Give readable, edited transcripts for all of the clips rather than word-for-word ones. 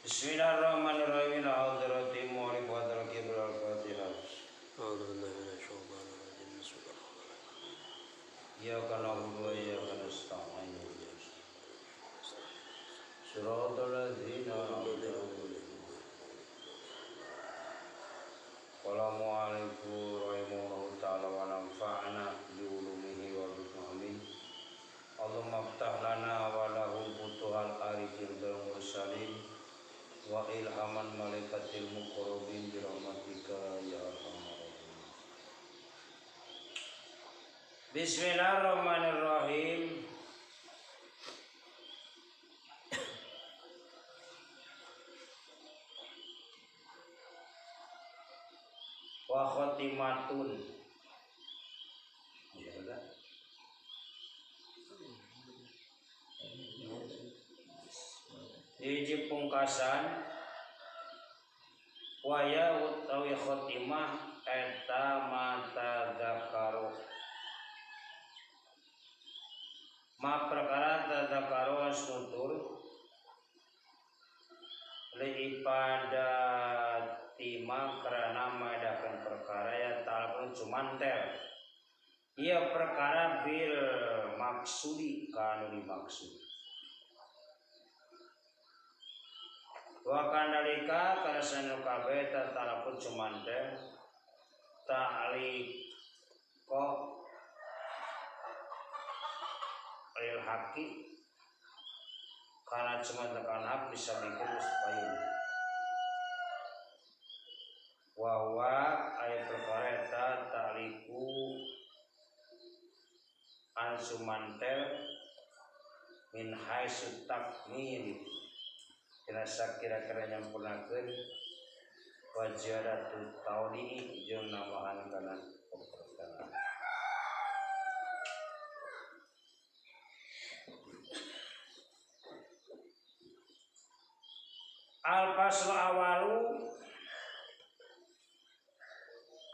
Bismillahirrahmanirrahim. Al-Hadratim wa rifadul kibra al-fatihah. Iyyaka na'budu wa iyyaka nasta'in. Shiratal ladzina an'amta 'alaihim. Assalamu alaikum warahmatullahi ta'ala wa nafa'ana bi ulumihi wa bi fahmihi. Allahumma iftah lana wa lahum futuhal arifin wal mursalin wa ilhaman malaikatil muqarrabin bi rahmatika ya arhamar rahimin. Bismillahirrahmanirrahim. Wa khotimatun. Hiji pungkasan waya utawi khotimah eta mata dzakaru ma perkara tadzakaru asutur li ipadati karena madakan perkara ya talapun cumantel ia perkara bil maksudi kanu dimaksud wa kandalika kana sanu kabeh talapun cumantel ta'liqa lil haqi karena cuma tekan hak bisa bikin supaya wawa ayat perkara eta ta'liqu an sumantel min haitsu takmil kira-kira nyampunakeun wajaratul taudi jeung nambahan kana perkara. Al-faslu awalu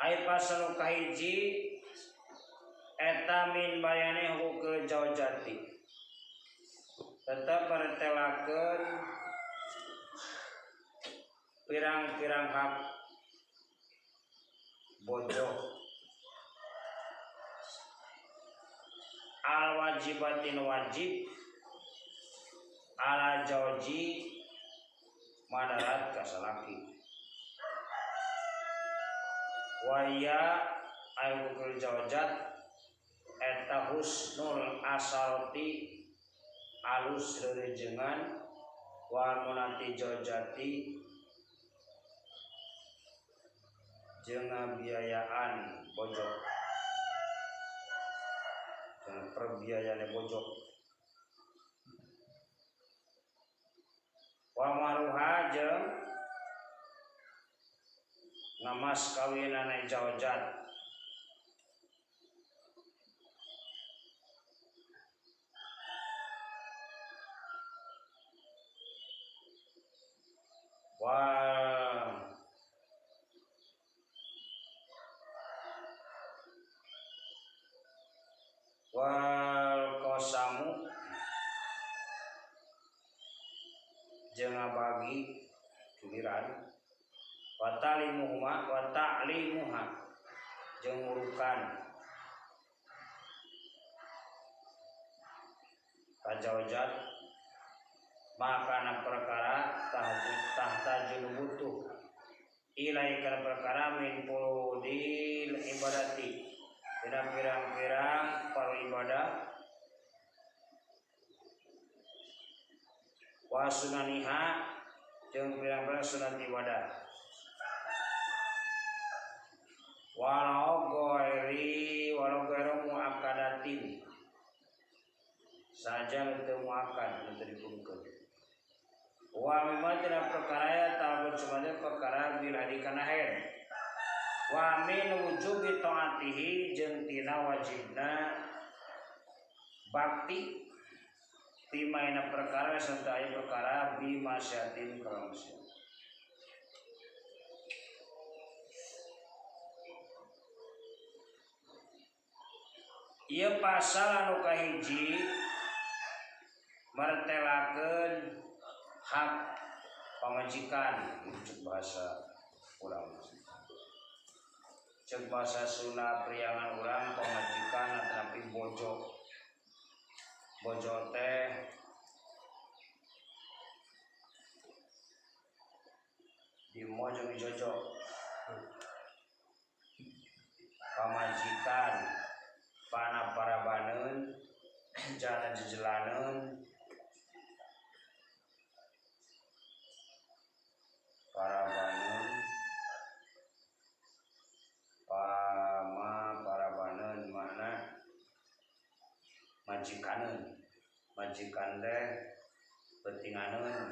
ay pasal kahiji eta min bayane hukum zaujati tetap bertelakeun pirang-pirang hak bojo al wajibatin wajib ala zauji madarat kasalaki waya ayyukul zaujat eta husnul asarti alus rerejengan wa munati zaujati jeung biayaan bojo jeung perbiayaan bojo wa maruha jeung ngamas kawinane zaujat wal qasamu jeung ngabagi giliran wa ta'limuha jeung ngurukan kazaujat makana perkara tahtajul butuh ilai kana perkara min purudil ibadati dina pirang-pirang paribadah wa sunaniha jeung pirang-pirang sunat ibadah walau ghairu muakkadatin saja teu muakkad teu dipungkeun wa mimma tina perkara ya ta'bud sebenarnya perkara bila dikanahen wa min wujubi taatihi jeung tina wajibna bakti pimaina perkara serta aya perkara bi masyatin kalangsih ieu pasal anu kahiji martelakeun hak pamajikan cek bahasa urang cek bahasa Sunda priangan urang pamajikan tapi bojo teh di mojong jojo pamajikan pana parabaneun jana jejelaneun parabaneun parabaneun mana majikan teh pentinganeun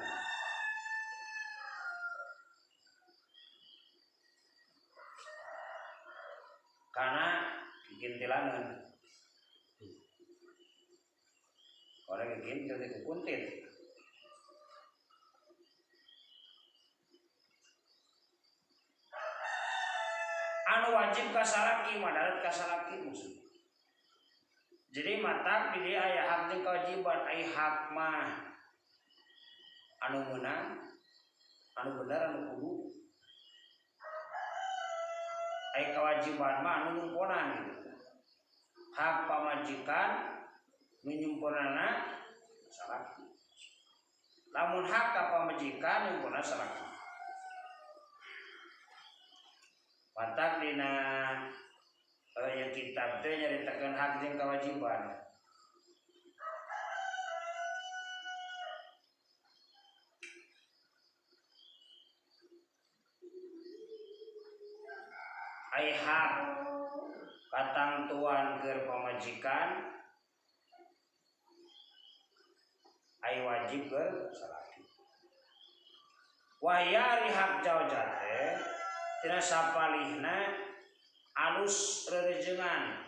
karena gintilaneun orang gintil itu kuntit anu wajib kasalaki madarat kasalaki maksud jadi mata pilih aya hak jeung kewajiban ai hak mah anu meunang anu bener anu kudu ai kewajiban mah anu nyumponan gitu. Hak pamajikan menyumponana salaki lamun hak ka pamajikan nyumpona salaki matak dina aya kitab teh nyaritakeun hak jeung kewajiban ai hak katangtuan keur pamajikan ai wajib keur salaki waya ari hak zawjah teh tina sapalihna alus rerejengan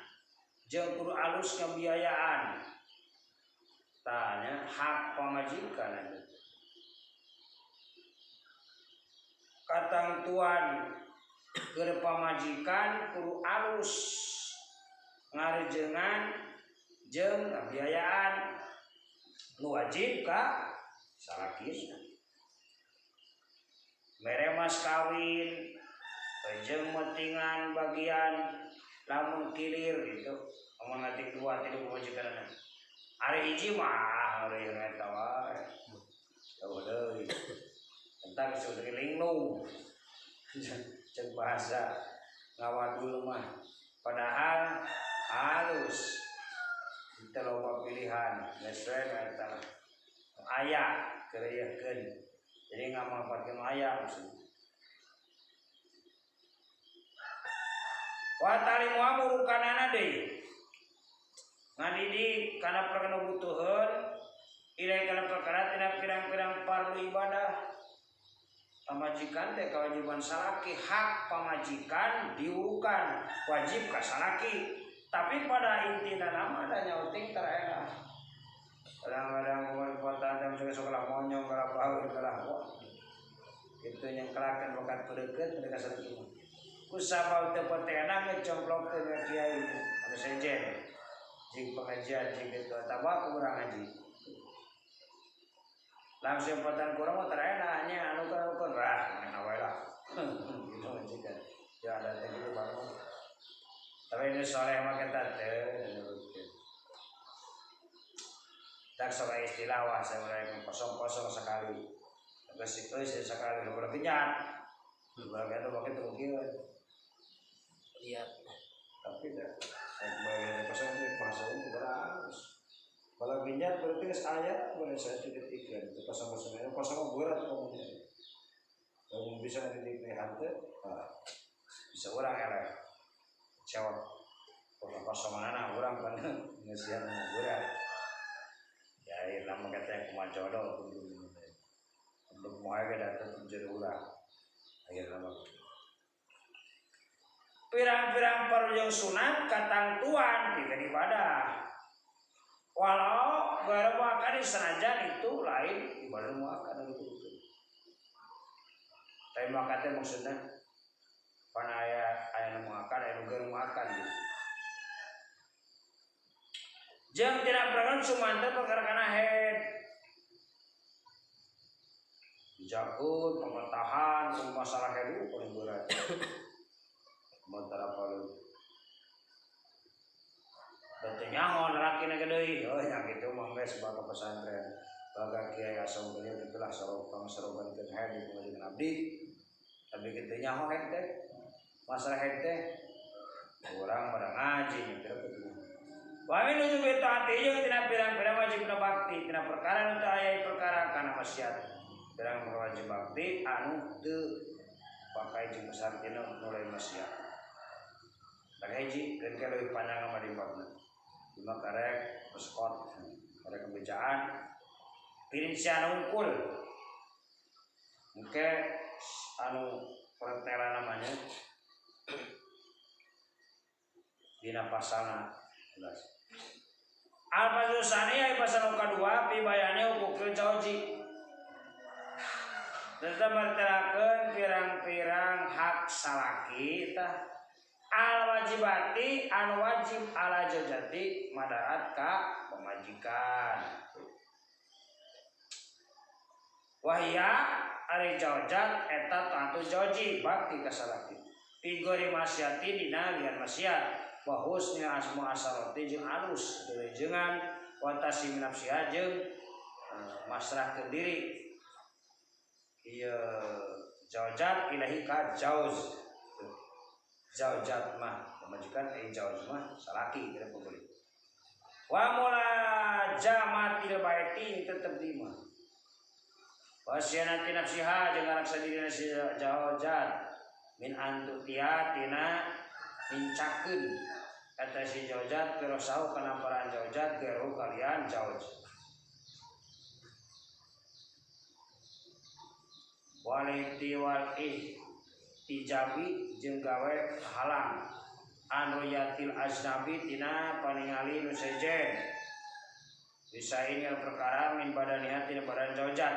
jeung kudu alus kabiayaan tanya hak pamajikan katangtuan keur pamajikan kudu alus ngarejengan jeung kabiayaan nu wajib ka salakina mere mas kawin jeung metingan bagian lamun kilir gitu omong ngatik dua tilu pamajikan ari hiji mah ari eta wae teu deui entar sudah linglung cek bahasa ngawadul mah padahal halus kita loba pilihan sesuai eta aya keureukeun jadi ngamanfaatkeun aya maksudna wa talimu amurukanana deui ngadidik kana perkara butuheun ilai kana perkara tina pirang-pirang fardu ibadah pamajikan teh kewajiban salaki hak pamajikan diurukan wajib ka salaki tapi pada intina nama ada nyauting terakhir kadang-kadang kumpulkan dan juga sekolah monyong kalau bau kalau itu yang kelakan bukan berdekat mereka salaki kusabau tepatena ngecomplok ke kiai ada sejen jing pengajian jing itu tabak kurang ngaji langsung patan kurang mau terakhir hanya anu kan rah awalnya gitu aja kan ya ada gitu baru tapi ini soalnya makin tante tak soal istilah wah saya mulai kosong sekali terus sekali kalau kenyat bagian itu makin terukir lihat tapi dah bagian kosong itu beras kalau kenyat berarti saya boleh saya titik-titik kosong berat kemudian kalau bisa titik hantu bisa orang elek jawab kosong mana orang kan ngesian berat ya lama kata kumaha jodoh untuk moal ge datang jadi urang akhirna mah pirang-pirang perjang sunat katangtuan di ibadah walau baru makan senajan itu lain ibadah makan itu tapi makan maksudnya pan aya makan aya nu makan gitu jeung tidak pernah sumanten perkara kana head jakeun pemetahan masalah heru paling berat sementara paling betul nyaho nerakina gede yang gitu mah geus baga pesantren baga kiai asal gede itulah sarokang saroban teh di pengajian abdi tapi kitu nyaho henteu masalah henteu urang pada ngaji nya kira kitu wa min ujubi taati jeung tina pirang-pirang wajibna bakti tina perkara nu teu aya perkara kana maksiat pirang wajib bakti anu teu pakai jeung besar tina mulai maksiat tak hiji keun leuwih panjang mah di babna cuma karek peskot karek kebejaan prinsip anu unggul muke anu pertela namanya dina pasalna jelas al-faslu tsani aya pasal kadua pi bayane hukukul jauji tetep martelakeun pirang-pirang hak salaki tah al-wajibati anu wajib ala zaujati madarat ka pemajikan wahia ari zaujat eta taatu zauji bakti ka salaki tigori maksiati dina lian maksiat wa husna asmu asarati jeung alus deurejengan wa tasim nafsiha jeung masrahkeun diri ieu zaujat ilahi ka jauz zaujat mah pemajikan jauz mah salaki kira pembeli wa mula jamatil baiti tetep di mah wasyanati nafsiha jeung ngaraksa dirina si zaujat min antutiatina mincakeun eta si zaujat pirosau kana paran zaujat geru kalian zauj waliti wal tijabi jeung gawe halang anu yatil ajnabi tina paningali nu sejen bisa ini perkara min badaniha tina badan zaujat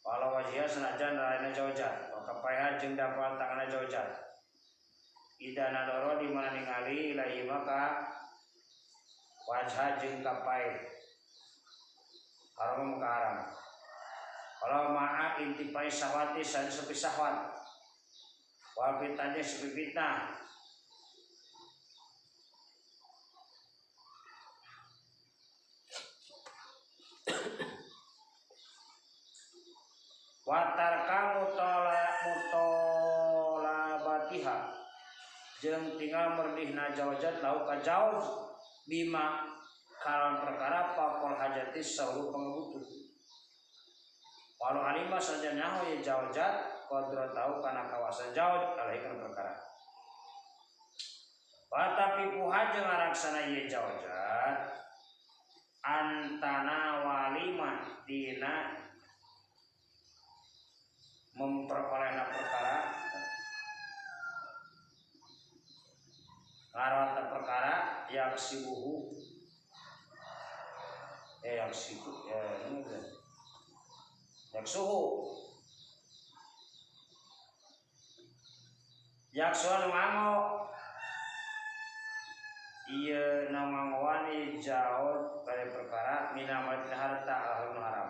walau wajhiha sanajan raina zaujat wa kapaiha jeung dapal tangana zaujat idana doro di mana ningali ilahi maka wajah jeung kapai haram ka haram kalau ma'a intipai sahwati sani sepi sahwat wal fitnah sepi fitnah watarka mutolabatiha jeung tinggal merdihna zaujat lau ka jauz bima kalan perkara pakol hajatis sauru pangabutuh walau alima saja nyaho ya zaujat qadra tahu kana kawasan zauj alaikan perkara wa tapi puha jeung ngaraksana ieu zaujat antana walima dina memperolehna perkara ngarawat perkara yang sibuhu yang sibuk ini kan yang suhu yang suhu ngango iya nangangoan jauh pada perkara minamat harta alun haram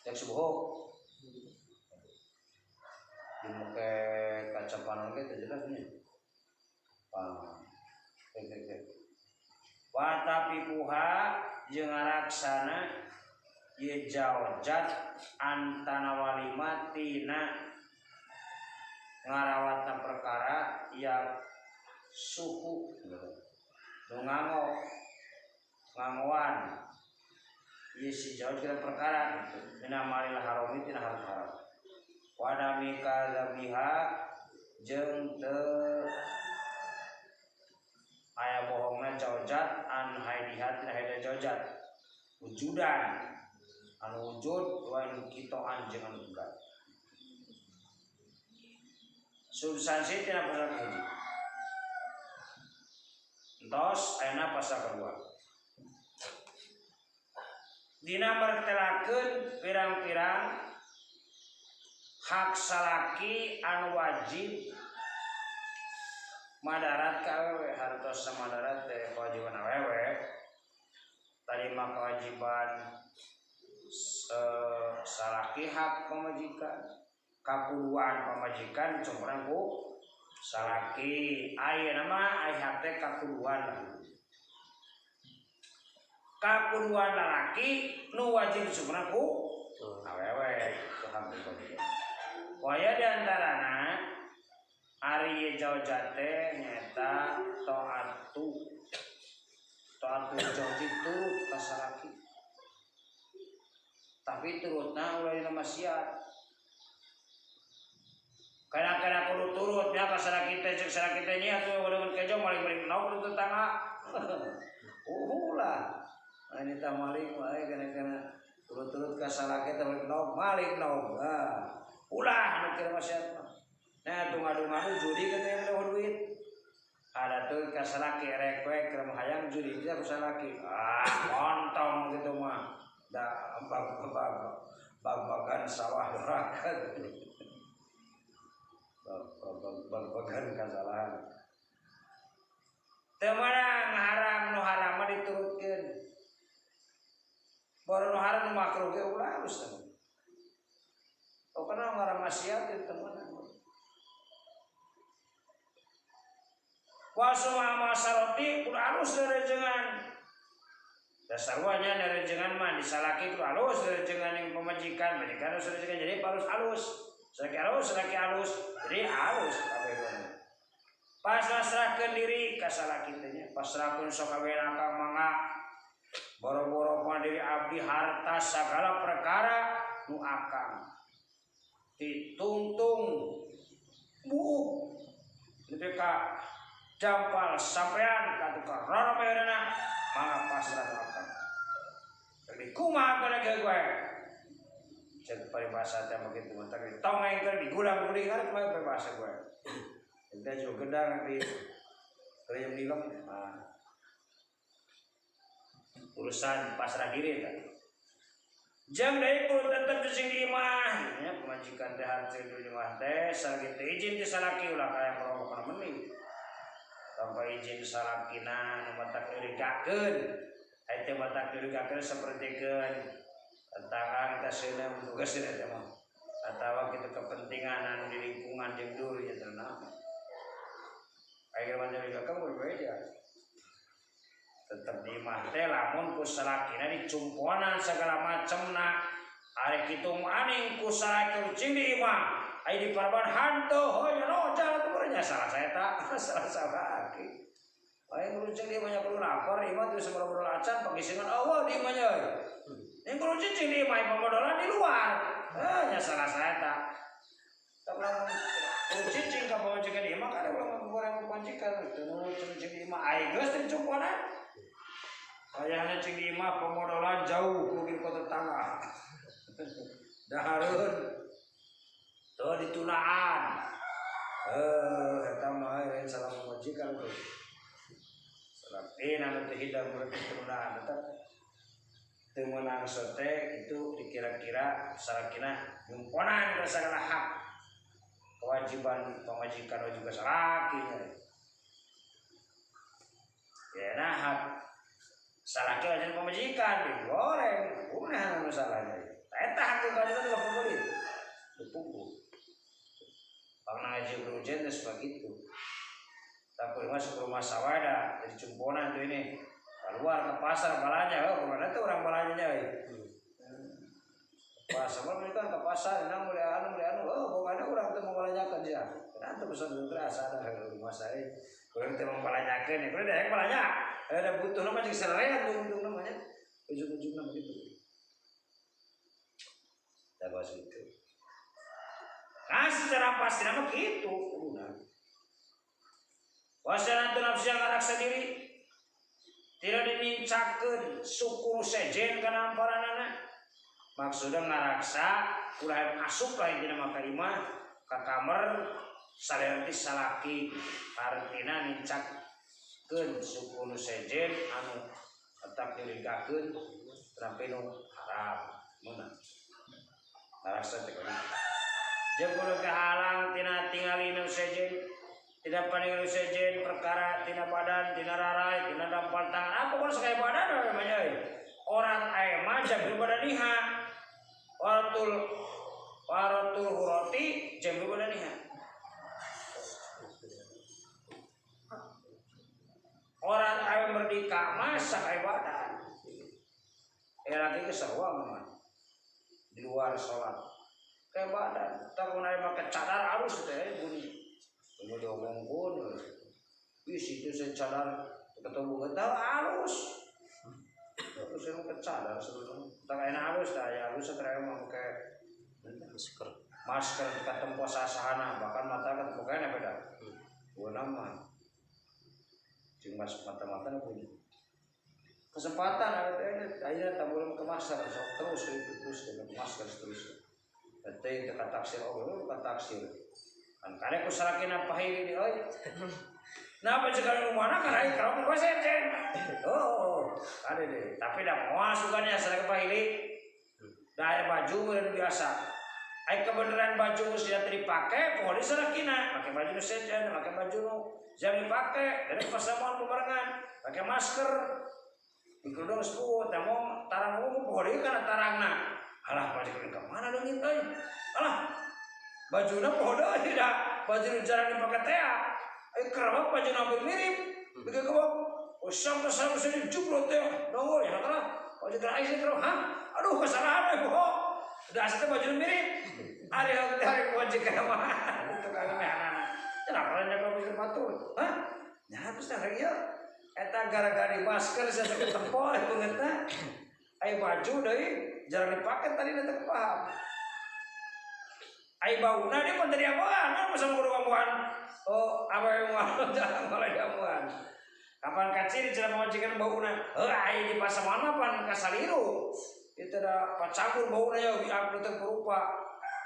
yang subuh dimukai kaca panon kita jelas nih wa tapi puha jeung ngaraksana ye zaujat antana walimatina ngarawatna perkara ya suku ngangoan ye si zauj kira perkara mina malil harami tina haram wadami kadzabiha jeung teu aya bohongna zaujat an haidihat tina haida zaujat wujudan anu wujud wan kitoan jeung anu tunggal substansi tina pasal hiji entos ayeuna pasal kedua dina martelakeun pirang-pirang hak salaki anu wajib madarat ka awewe hartos madarat teh kewajiban awewe tarima kewajiban salaki hak pamajikan, kakuduan pamajikan cuma ku salaki aya nama aya hak teh kakuduan lah. Kakuduan lalaki nu wajib cuma ku awewe itu hak pamajikan. Waya diantarana ari jauh jate nyata to'atu jauh itu kasalaki. Tapi turutna ulah dina maksiat. Kana kudu turutnya kasalaki teh cek salaki teh nya atuh ulah kejo maling-maling naon kudu tetangga. Ulah. Ani tah maling wae kana turut kasalaki teh maling naon. Ulah anu kira maksiat mah. Nah tu ngadu-ngadu judi katanya udah duit. Ada tuh kasalaki rek-rek keur hayang judi dia kasalaki. Kontong gitu mah. Da bag-bagan sawah neraka. Bag-bagan kasalahan. Teu meunang haram nu haram mah diturutkeun. Baru nu haram nu makruh ge ulah harus. Pokona ngaran maksiat itu temenan. Kuasa mama saroti kudu alus rerenjengan. Dasarwanya rerenjengan mah disalaki kudu alus rerenjengan yang pemajikan, majikan harus rerenjengan jadi harus alus. Salaki alus, jadi alus kabeh. Pas masrahkeun diri ka salaki teh nya, pasrahkeun sok kabehna ka mangga. Boro-boro ka diri abdi harta sagala perkara nu akang. Ditungtung buuk lebih ka jampal sampean ka tukar roro bayarna mangga pasrah akang. Tapi kumaha kana ge gue? Cek paribasa teh begitu mah teh tongeng keur digulang-guling kan kumaha paribasa gue. Kita juga gedang di krem dilem. Urusan pasrah diri tadi. Jam dari kudu tetep cicing di imah, nya pemajikan teh hareup di imah teh sakitu izin ti salaki ulah kaya perokokna mending. Tanpa izin salakina nu matak eurigakeun. Aya teh matak eurigakeun sapertikeun tantangan taseuneum tugasna teh mah. Atawa kitu kepentingan anu di lingkungan jeung dur nya teh naon. Aya mah eurigakeun berbeda. Tetap di imah teh lamun ku salakina dicumponan segala macemna ari kitu maning ku salaki cing di imah ai di paraban hantu hoy no jalan turnya salah saya tak salah salaki ai ngurucing di imah kudu lapar imah teh sabaraha acan pagisingan eueuh di imah nya ning kudu cicing di imah pamodolan di luar nya salah saya tak lamun kudu cicing ka pamajikan di imah kada ulah ngagoreng pamajikan teu nu cicing di imah ai geus dicumponan. Ayahnya cing di imah pemodolan jauh mungkin kota tetangga. Dahareun teu ditunaan. Eta mah lain salah majikan tuh. Salah anu teh hidang berarti tunaan tetap teu meunang sote itu dikira-kira salakina nyumponan ka sagala hak kewajiban pamajikan juga salakinya. Ya nah hak salaki wajib pemajikan digoreng kumaha anu salahnya eta hak kewajiban ulah pembeli dipunggu pangna ngaji berujen geus begitu tapi masuk rumah sawada jadi cumponan tuh ini keluar ke pasar balanya kemana tuh orang balanya nya pasar mah kan ke pasar nang mulai anu pokoknya urang teh membalanyakeun sia kenapa pesan terasa ada rumah saya urang teh membalanyakeun kudu daek balanya ada butuh nama jeung sarean untung namanya ujung-ujungna begitu da bahas itu nah secara pasti nama gitu wasanatu nafsi yang ngaraksa diri tidak dinincakeun suku sejen kana amparanana maksudna ngaraksa ulah masuk lah intina mah kalimah ka kamar salerti salaki artina nincak suku nu sejen anu tetap dirigakeun sampai nu haram meunang ngarasa teh jeung kudu kahalang tina tingali nu sejen tidak paling sejen perkara tina badan, tina rarai, tina dampal tangan. Apa kalau sekali badan namanya? Orang ayam macam badaniha. Waratul hurati jam badaniha. Orang ayam merdeka masa kayak badan. Lagi keseruan teman. Di luar sholat kayak badan. Tak pernah pakai cadar arus itu bunyi. Kemudian ngomong di situ saya cadar ketemu kita halus. Terus saya mau cadar sebelum tak enak halus dah ya halus setelah mau pakai masker dekat tempat sasana bahkan mata kan bukannya beda. Dua nama. Cuma mata-mata bunyi. Kesempatan akhirnya tak boleh ke masker terus ke masker terus. Tapi dekat taksir dekat taksir. Kan kare ku sarakin apa ini oi. Nah apa sekali rumana kan kalau ku sejen. Oh, ada deh. Tapi dah mau sukanya sarake pahili. Dah baju dan biasa. Ai kebenaran baju sudah dipakai, polis sarakina, pakai baju sejen, pakai baju jangan dipakai, dari pasaman pebarengan, pakai masker. Iku sebut, mau tarang umum polis kan tarangna. Alah baju ke mana dong itu? Alah bajunya podo tidak, baju jarang dipakai teh. Kerap baju hampir mirip, begitu kok. Sampai sini jublot teh, nongol ya kata. Baju kerai sih kerap, aduh kesalahan kok. Udah asal baju mirip. Hari baju kayak mana? Itu kagak mana? Kenapa nanya kalau batur? Nah terus dah ya. Eta gara-gara masker saya ketempol itu ngeta. Ayo baju dari jarang dipakai tadi nanti paham. Ayo bauna dia pun dari apaan? Kan masa mau keruan. Oh apa yang mau jangan malah jamuan. Kapan kacir cara majikan bauna? Ayo di pasaman apa kasaliru? Itu dah pacabur bauna ya diupload berupa.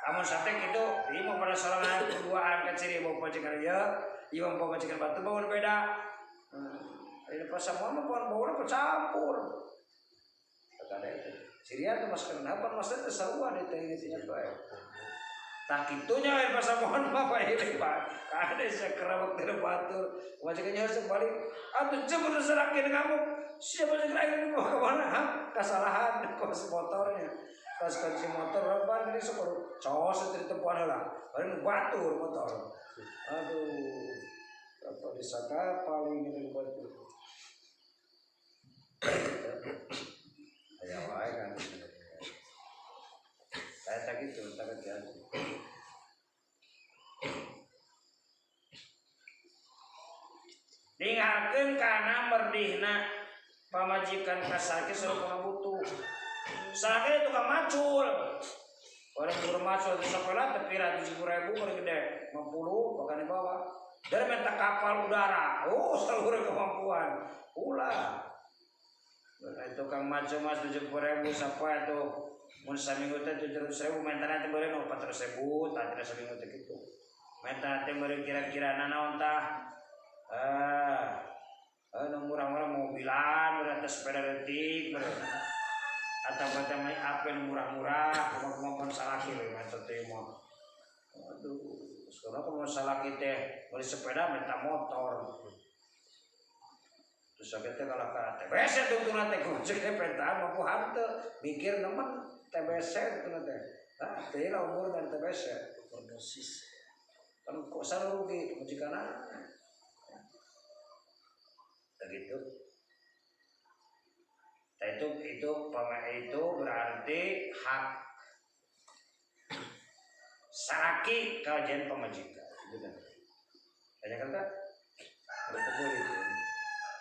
Namun sate itu lima pada salangan keduaan kacir bau majikan dia, ibu bau majikan batu bauna beda. Ini pasaman apa bauna pecampur. Kata itu. Sirian tu masker apa masker tu saruan itu intinya baik. Tak itunya air pasaman apa ini pak? Ada sekerawat terbatur, majikannya harus balik. Atau jemput serakin kamu. Siapa yang lain mau ke mana? Kesalahan kos motornya. Pas kunci motor apa ini sekolah cowok dari tempat lah. Baru batur motor. Aduh, apa disangka paling ini batur. Ya wae kan. Saya tak gitu, tak kerjaan. Dengarkan karena merdihna pamajikan kasake suruh pengabutuh. Sakit tukang macul. Orang suruh macul di sekolah tapi 7.000 baru gede, 50 bahkan di bawah. Dari minta kapal udara, seluruh kemampuan, ulah. Tukang macul mas 70.000 sampai itu, mun seminggu itu 700.000, minta nanti beri 400.000, tak seminggu itu gitu. Minta nanti beri kira-kira nanaon tah. Murah-murah mobilan, berarti sepeda detik, atau macam apa yang murah-murah, kemampuan salah kilo, macam terima. Aduh, sekarang kalau salah kita beli sepeda, minta motor. Terus kita kalau ke TBS itu nanti kunci pentaan mampu hantu, mikir teman TBS itu nanti. Nah, tidak umur dan TBS berdosis. Kan kok selalu rugi, majikan begitu. Itu berarti hak saraki kajian pemajikan. Gitu kan? Banyak kata betul itu.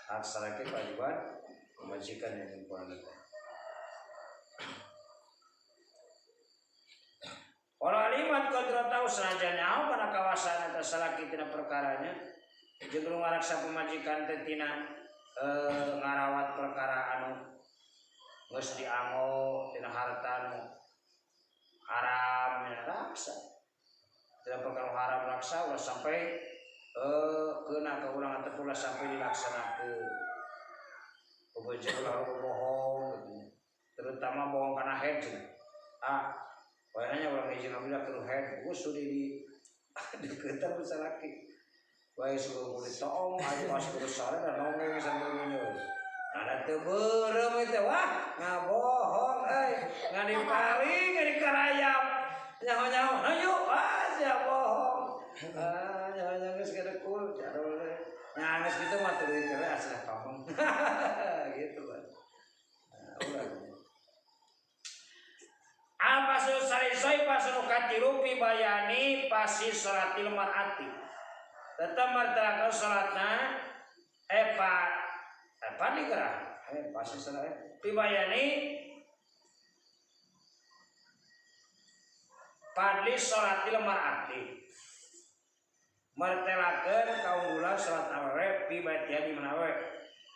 Hak saraki kewajiban pemajikan yang diperlukan. Kalau alimat kodrat tahu senajan nyawa karena kawasan atas saraki tina perkaranya, jeung ngaraksa pemajikan teh tina ngarawat perkara anu geus diango tina harta nu haram nya raksa. Tina perkara haram raksa ulah sampai kena ka urang teh ulah sampai dilaksanakeun. Pebojo ulah bohong terutama bohong kana head. Pokoknya orang hiji ngabila keur head, geus di diketar salaki. wae suruh kulit toong ayo pas kudu sare dan nongeng sambil minum ada teu beureum teh wah ngabohong ngan diparing ngan dikarayap nyaho-nyaho ayo sia bohong nyaho-nyaho geus kadekul jadul nangis gitu mah teu deui asli pamong gitu kan ulah Al-Fasul Salisoi Fasul Katiru Pi Bayani Pasi Sholatil Mar'ati tetap martelakan sholatna apa nih gerah pasi sholat Pi Bayani Padli Sholatil Mar'ati martelakan kaunggulan sholat awewe Pi Bayani menawe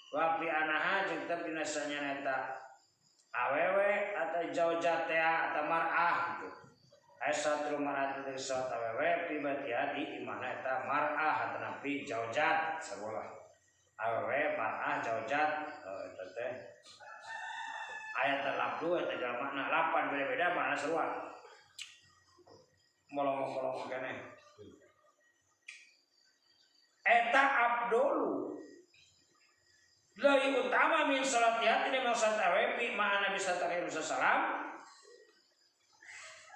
Wapi anaha jeung teu binasanya neta awewe atau jaujatea atau mar'ah gitu. Aisyah mar'ah itu sholat awewe pibatia di imana eta mar'ah atau nabi jaujat sekolah awewe mar'ah jaujat itu teh ayat terlalu eta gal makna 8 beda-beda makna seruan molong-molong kene eta abdulu lebih utama min salat hati ini maksud awewe ma'ana bisa takai Musa salam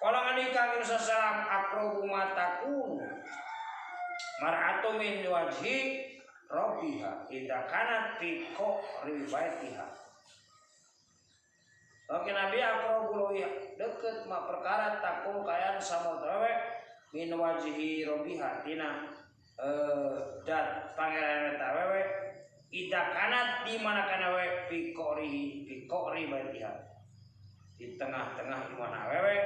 kalau ngani kaki Musa salam akrobu matakun mar'atu min wajhi robiha idha kanat piko ribaitiha oke Nabi akrobu loya deket ma perkara takun kayan sama tawe min wajhi robiha tina dan pangeran tawewe ida kanat di mana kana we pikori baitiha di tengah-tengah di mana wewe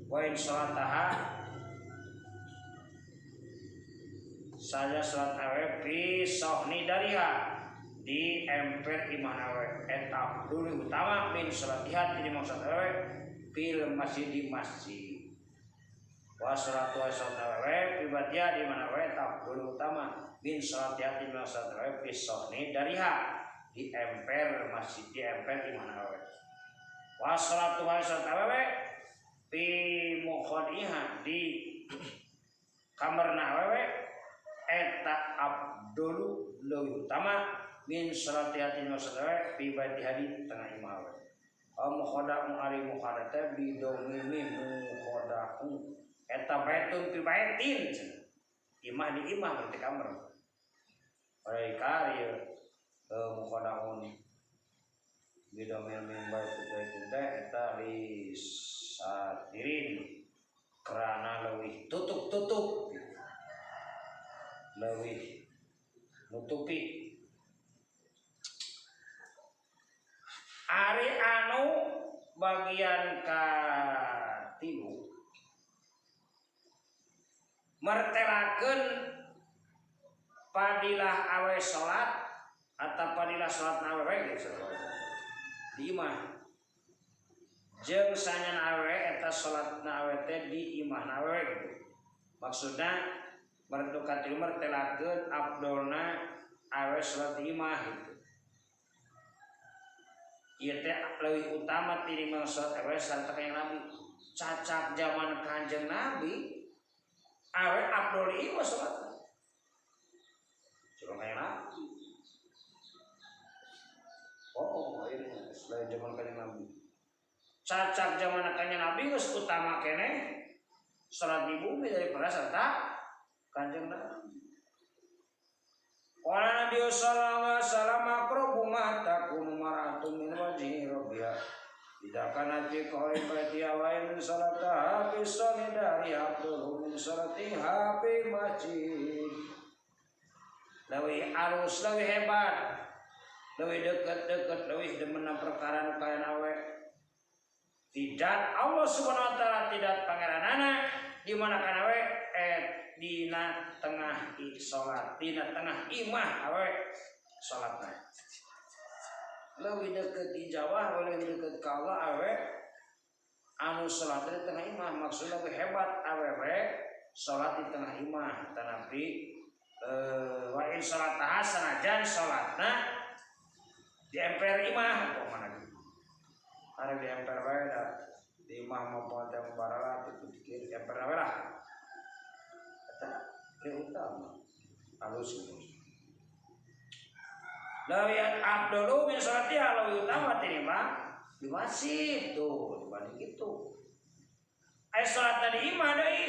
wa in salataha saja salat awe fi sohni dariha di emper di mana we eta dulu utama min salatiha di maksud awe fil masjid di masjid wa salatu wa salat awe pribadia di mana we eta dulu utama bin salat yatim maksud awe pisahni dariha di emper masjid di emper di mana awe wa salatu wa salat awe pi mukhadiha di kamarna awe eta abdul leuwih utama min salat yatim maksud awe pi badiha di tengah imam awe mukhada'u ari mukhadata bi domimi mukhada'u eta baitun pi baitin imah di imah berarti kamar mereka ya mukhadaun bidomil mimbar itu eta li satirin karena leuwih tutup leuwih nutupi ari anu bagian katilu mertelakeun padilah awe salat atau padilah salat awe gitu di imah jeung sanyan awe eta salat awe teh di imah awe gitu maksudna mertukatilu mertelakeun abdolna awe salat di imah gitu ieu teh leuwih utama tinimbang salat awe sarta kanjeng Nabi cacak zaman Kanjeng Nabi awe abdol di imah salat cuma kayak Nabi. Akhirnya selain zaman kanjeng Nabi. Cacak zaman kanjeng Nabi geus utama kene salat di bumi daripada serta kanjeng Nabi. Qala Nabi sallallahu alaihi wasallam aqrabu ma takunu mar'atun min wajhi rabbiha. Idza kana fi qaibati wa in salataha fi sanidari abdul min salatiha fi masjid. Leuwih alus, leuwih hebat, leuwih deket, leuwih demen perkara nu kayan awe. Tidak Allah Subhanahu wa taala tidak pangeranana di mana kana awe dina tengah salat, dina tengah imah awe salatna. Leuwih deket di Jawa, leuwih deket ka Allah awe anu salat di tengah imah maksudna leuwih hebat awewe salat di tengah imah tanapi wa in salataha sanajan salatna di emper imah kok mana gitu ada di emper wae da di imah maupun teh barala itu dikir emper wae lah eta ke utama halus. Lawiyat abdulu min salatiha lebih utama tinima di masjid tuh dibanding itu. Salat tadi imah deui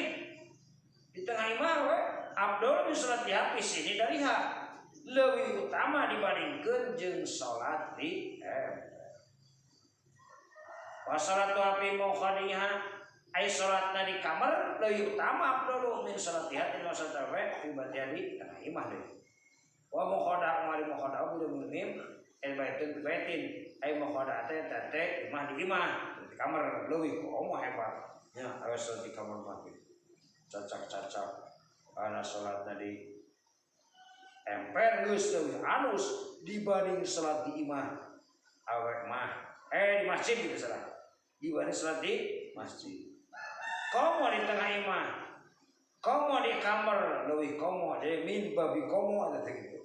di tengah imah we abdul min salatiha fi sini dari ha lebih utama dibandingkeun jeung salat di wa salatu fi mukhadiha salatna di kamar lebih utama abdul min salatiha tinima salat we fi batiadi tengah imah deui. Wa mukhada mari mukhada bila munim baitun baitin mukhada teh imah di imah di kamar leuwih komo hebat nya awees di kamar mah cacak ana salat tadi emper geus leuwih alus dibanding salat di imah awek mah di masjid gitu salah dibanding salat di masjid komo di tengah imah komo di kamar leuwih komo jadi min babi komo ada gitu.